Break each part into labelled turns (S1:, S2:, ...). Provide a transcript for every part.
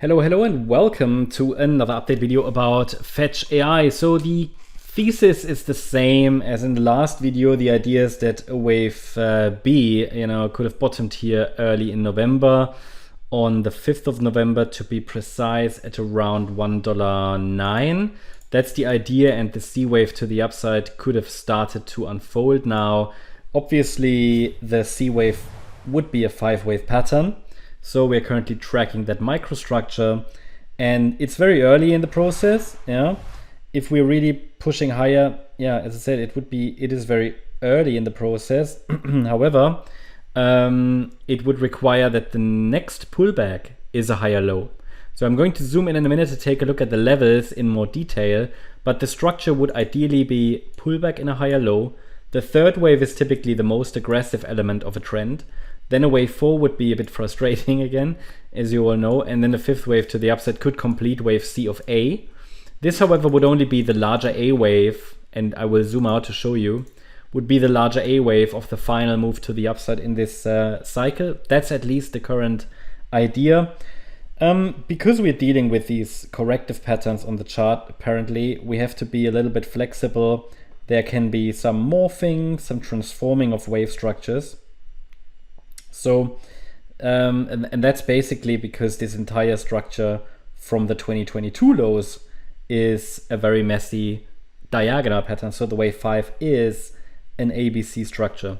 S1: Hello and welcome to another update video about FETCH.AI. So the thesis is the same as in the last video. The idea is that wave B, could have bottomed here early in November, on the 5th of November to be precise, at around $1.09. That's the idea, and the C wave to the upside could have started to unfold now. Obviously, the C wave would be a 5-wave pattern. So we're currently tracking that microstructure, and it's very early in the process. If we're really pushing higher, as I said, it is very early in the process. However, it would require that the next pullback is a higher low. So I'm going to zoom in a minute to take a look at the levels in more detail, but the structure would ideally be pullback in a higher low. The third wave is typically the most aggressive element of a trend. Then a wave 4 would be a bit frustrating again, as you all know. And then the 5th wave to the upside could complete wave C of A. This, however, would only be the larger A wave, and I will zoom out to show you, would be the larger A wave of the final move to the upside in this cycle. That's at least the current idea. Because we're dealing with these corrective patterns on the chart, apparently, we have to be a little bit flexible. There can be some morphing, some transforming of wave structures. So, and that's basically because this entire structure from the 2022 lows is a very messy diagonal pattern. So the wave 5 is an ABC structure.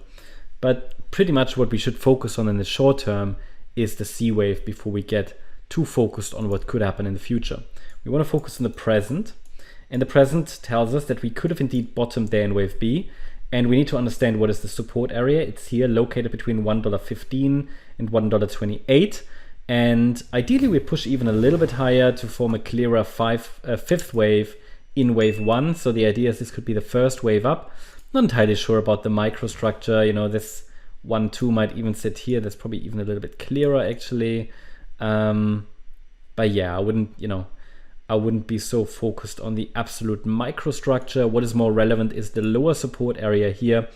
S1: But pretty much what we should focus on in the short term is the C wave before we get too focused on what could happen in the future. We want to focus on the present. And the present tells us that we could have indeed bottomed there in wave B. And we need to understand what is the support area. It's here located between $1.15 and $1.28. And ideally we push even a little bit higher to form a clearer fifth wave in wave 1. So the idea is this could be the first wave up. Not entirely sure about the microstructure. This 1-2 might even sit here. That's probably even a little bit clearer actually. But yeah, I wouldn't be so focused on the absolute microstructure. What is more relevant is the lower support area here.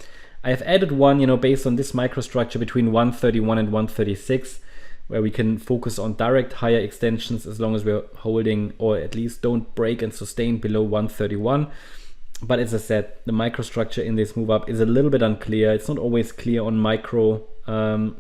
S1: I have added one, based on this microstructure between 131 and 136, where we can focus on direct higher extensions as long as we're holding, or at least don't break and sustain below 131. But as I said, the microstructure in this move up is a little bit unclear. It's not always clear on micro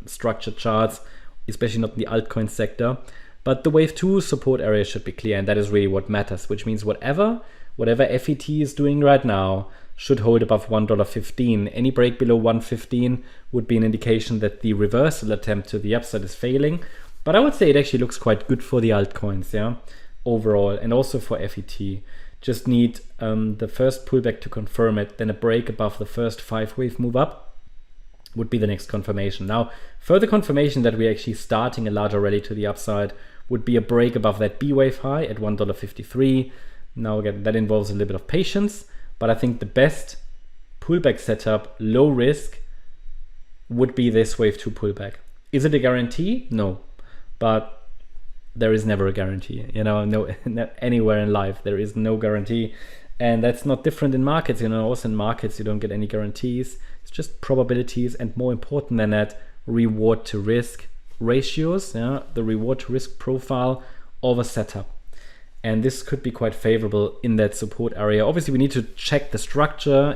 S1: structure charts, especially not in the altcoin sector. But the wave 2 support area should be clear, and that is really what matters, which means whatever FET is doing right now should hold above $1.15. Any break below 1.15 would be an indication that the reversal attempt to the upside is failing. But I would say it actually looks quite good for the altcoins, overall, and also for FET. Just need the first pullback to confirm it, then a break above the first 5-wave move up would be the next confirmation. Now, further confirmation that we're actually starting a larger rally to the upside would be a break above that B wave high at $1.53. Now again, that involves a little bit of patience, but I think the best pullback setup, low risk, would be this wave 2 pullback. Is it a guarantee? No, but there is never a guarantee. No, anywhere in life there is no guarantee, and that's not different in markets. Also in markets you don't get any guarantees. It's just probabilities, and more important than that, reward to risk ratios, the reward to risk profile of a setup. And this could be quite favorable in that support area. Obviously, we need to check the structure,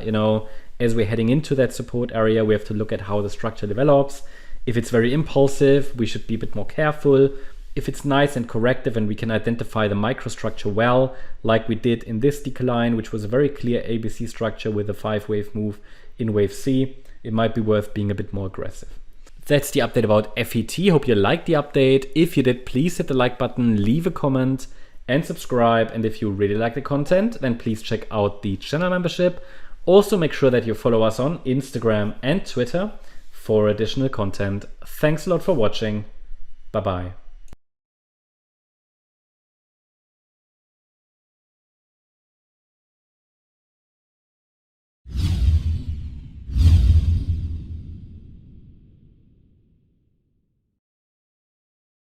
S1: as we're heading into that support area. We have to look at how the structure develops. If it's very impulsive, we should be a bit more careful. If it's nice and corrective and we can identify the microstructure well, like we did in this decline, which was a very clear ABC structure with a 5-wave move in wave C, it might be worth being a bit more aggressive. That's the update about FET. Hope you liked the update. If you did, please hit the like button, leave a comment and subscribe. And if you really like the content, then please check out the channel membership. Also make sure that you follow us on Instagram and Twitter for additional content. Thanks a lot for watching. Bye-bye.